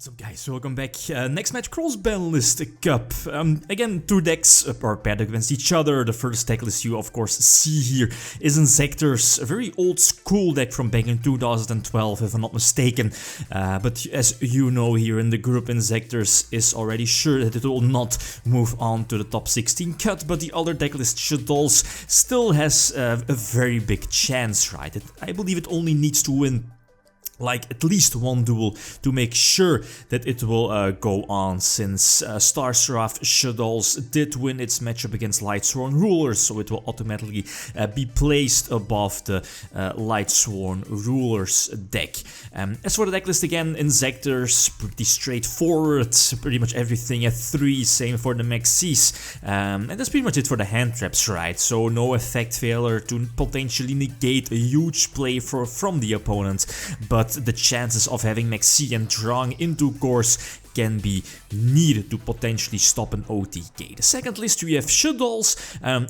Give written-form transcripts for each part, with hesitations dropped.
What's up guys, welcome back. Next match, Cross-Banlist Cup. Again, two decks are paired against each other. The first deck list you of course see here is Inzektor's a very old school deck from back in 2012 if I'm not mistaken. But as you know here in the group, Inzektor's is already sure that it will not move on to the top 16 cut, but the other deck list, Shaddolls, still has a very big chance, right? I believe it only needs to win like at least one duel to make sure that it will go on, since Seraph Shaddolls did win its matchup against Lightsworn Rulers, so it will automatically be placed above the Lightsworn Rulers deck. As for the decklist, again, Inzektor's pretty straightforward, pretty much everything at 3, same for the Maxis, and that's pretty much it for the hand traps, right? So no effect failure to potentially negate a huge play from the opponent, but the chances of having Maxi and drawing into cores can be needed to potentially stop an OTK. The second list we have Shaddolls,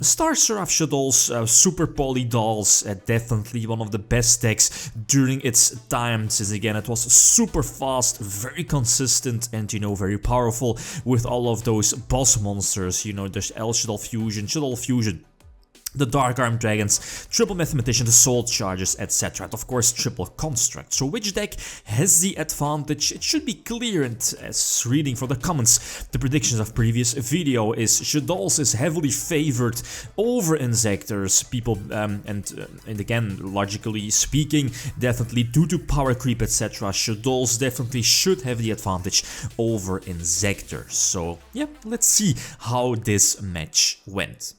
Seraph Shaddolls, Super Poly Dolls, definitely one of the best decks during its time, since again it was super fast, very consistent, and you know, very powerful with all of those boss monsters, you know, there's Shaddol Fusion, the Dark Arm Dragons, Triple Mathematician, the Soul Charges, etc. And of course, Triple Construct. So which deck has the advantage? It should be clear, and as reading from the comments, the predictions of previous video is Shaddolls is heavily favored over Inzektor's. People, and again, logically speaking, definitely due to power creep, etc., Shaddolls definitely should have the advantage over Inzektor. So yeah, let's see how this match went.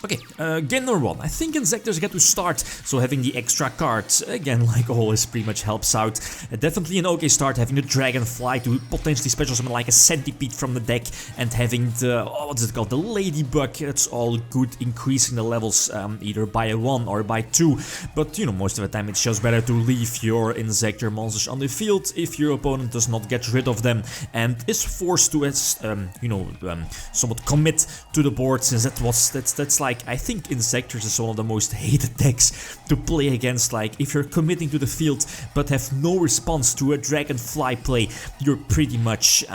Okay, game number 1. I think Inzektor's get to start, so having the extra cards, again, like always, pretty much helps out. Definitely an okay start, having the Dragonfly to potentially special summon like a Centipede from the deck, and having the, what's it called, the Ladybug. It's all good, increasing the levels either by 1 or by 2, but you know, most of the time it's just better to leave your Inzektor monsters on the field if your opponent does not get rid of them and is forced to, somewhat commit to the board, since that's like, I think Inzektor's is one of the most hated decks to play against. Like, if you're committing to the field but have no response to a Dragonfly play, you're pretty much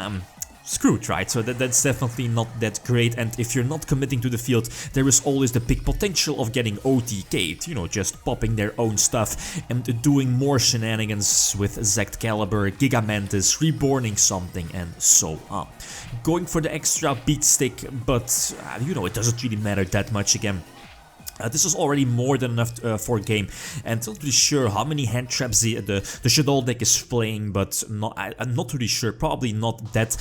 screwed, right? So that's definitely not that great, and if you're not committing to the field, there is always the big potential of getting OTK'd, you know, just popping their own stuff and doing more shenanigans with Excalibur, Gigamantis, reborning something, and so on. Going for the extra beat stick, but you know, it doesn't really matter that much again. This is already more than enough for a game, and I'm not really sure how many hand traps the Shaddol deck is playing, but I'm not really sure, probably not that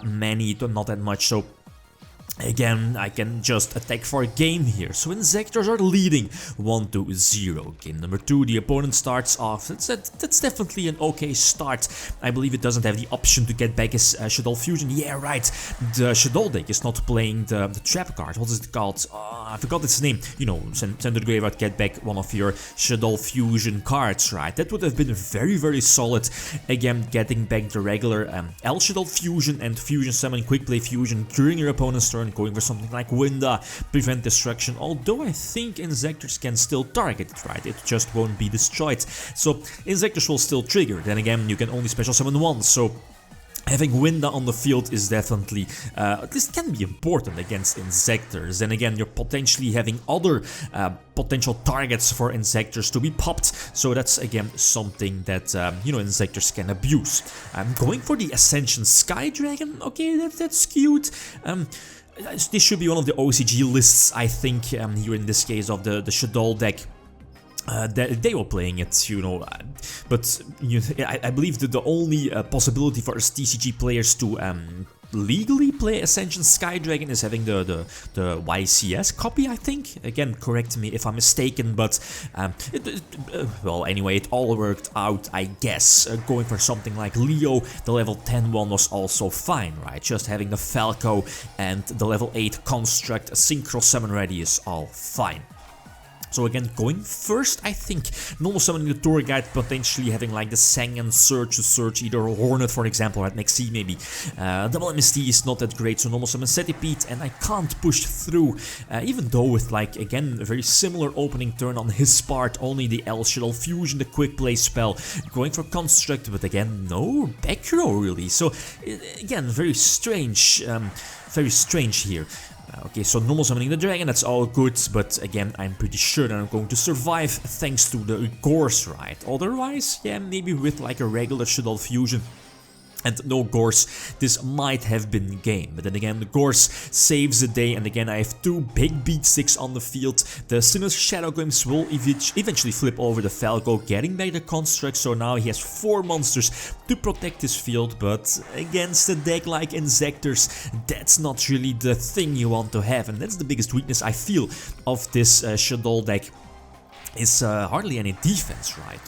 many, not that much, so again, I can just attack for a game here. So Inzektor's are leading 1-0. Game number 2, the opponent starts off. That's definitely an okay start. I believe it doesn't have the option to get back his Shaddol Fusion. Yeah, right. The Shaddol deck is not playing the trap card. What is it called? I forgot its name. You know, send to the graveyard, get back one of your Shaddol Fusion cards, right? That would have been very, very solid. Again, getting back the regular Shaddol Fusion and Fusion Summon, Quick Play Fusion during your opponent's turn, going for something like Winda, prevent destruction, although I think Inzektor's can still target it, right? It just won't be destroyed. So Inzektor's will still trigger. Then again, you can only special summon once, so having Winda on the field is definitely, this can be important against Inzektor's. Then again, you're potentially having other potential targets for Inzektor's to be popped, so that's again something that, you know, Inzektor's can abuse. I'm going for the Ascension Sky Dragon. Okay, that's cute. This should be one of the OCG lists, I think, here in this case of the Shaddol deck. They were playing it, you know, but I believe that the only possibility for us TCG players to legally play Ascension Sky Dragon is having the YCS copy, I think. Again, correct me if I'm mistaken, but well, anyway, it all worked out, I guess. Going for something like Leo, the level 10 one was also fine, right? Just having the Falco and the level 8 Construct Synchro Summon ready is all fine. So again, going first, I think, normal summoning the tour guide, potentially having like the Sangan Surge to search either Hornet, for example, or at next C maybe. Double MST is not that great, so normal summon Centipede, and I can't push through, even though with like, again, a very similar opening turn on his part, only the L Shuttle Fusion, the quick play spell, going for Construct, but again, no back row really, so again, very strange here. Okay, so normal summoning the dragon, that's all good, but again, I'm pretty sure that I'm going to survive thanks to the Gorse, right? Otherwise, yeah, maybe with like a regular Shuttle Fusion and no Gorse, this might have been game. But then again, the Gorse saves the day, and again, I have 2 big beat sticks on the field. The Sinnoh's Shadow Glimpse will eventually flip over the Falco, getting back the Construct, so now he has 4 monsters to protect his field, but against a deck like Inzektors, that's not really the thing you want to have, and that's the biggest weakness I feel of this Shadoll deck. Is hardly any defense, right?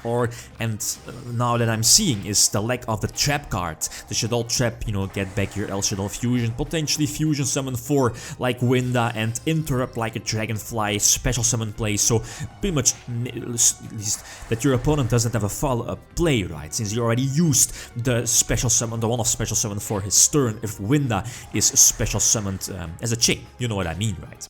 Now that I'm seeing is the lack of the trap card. The Shadoll Trap, you know, get back your El Shadoll Fusion, potentially Fusion Summon for like Winda and interrupt like a Dragonfly special summon play, so pretty much at least that your opponent doesn't have a follow-up play, right? Since you already used the special summon, the one-off special summon for his turn if Winda is special summoned as a chain, you know what I mean, right?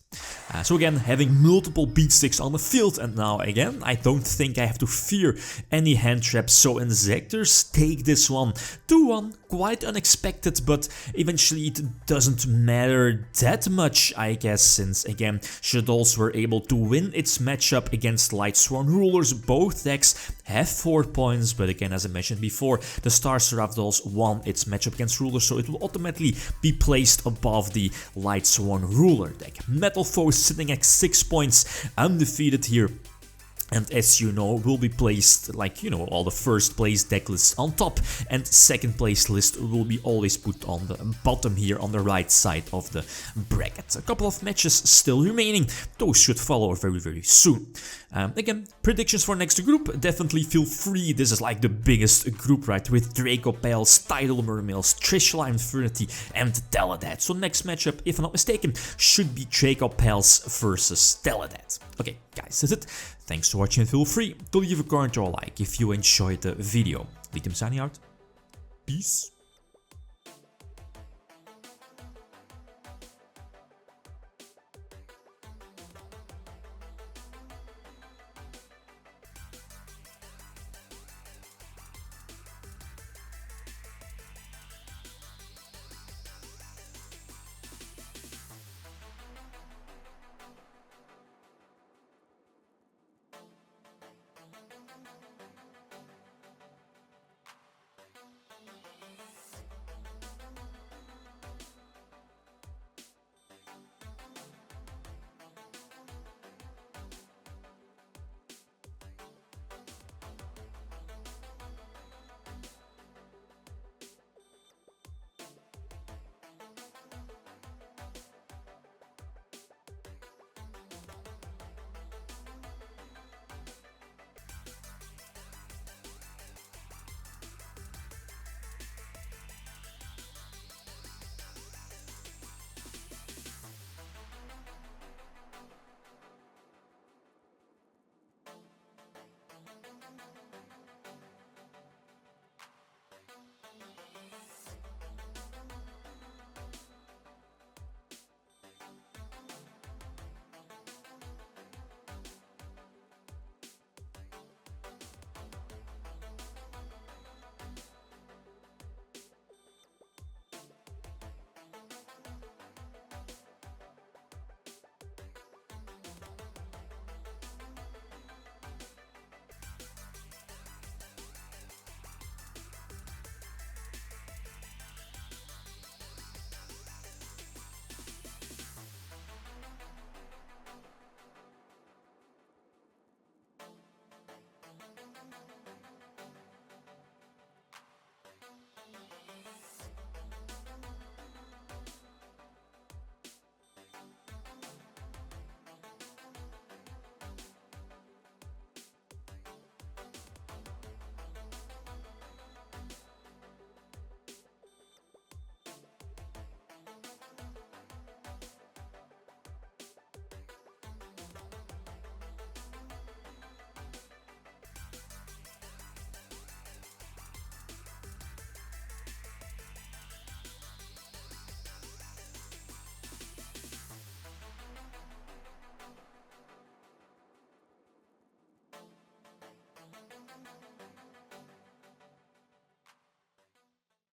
So again, having multiple beat sticks on the field, and now again, I don't think I have to fear any hand traps, so Inzektors take this one 2-1, quite unexpected, but eventually it doesn't matter that much, I guess, since again, Shaddolls were able to win its matchup against Lightsworn Rulers. Both decks have 4 points, but again, as I mentioned before, the Star Seraph Dolls won its matchup against Rulers, so it will automatically be placed above the Lightsworn Ruler deck. Metal Foe sitting at 6 points, undefeated here. And as you know, will be placed, like, you know, all the first place deck lists on top, and second place list will be always put on the bottom here on the right side of the bracket. A couple of matches still remaining, those should follow very, very soon. Again, predictions for next group, definitely feel free. This is like the biggest group, right, with Draco Pals, Tidal Mermails, Trishula Infernity, and Teledat. So next matchup, if I'm not mistaken, should be Draco Pals versus Teledat. Okay, guys, that's it. Thanks for watching, and feel free to leave a comment or a like if you enjoyed the video. Lithium signing out. Peace.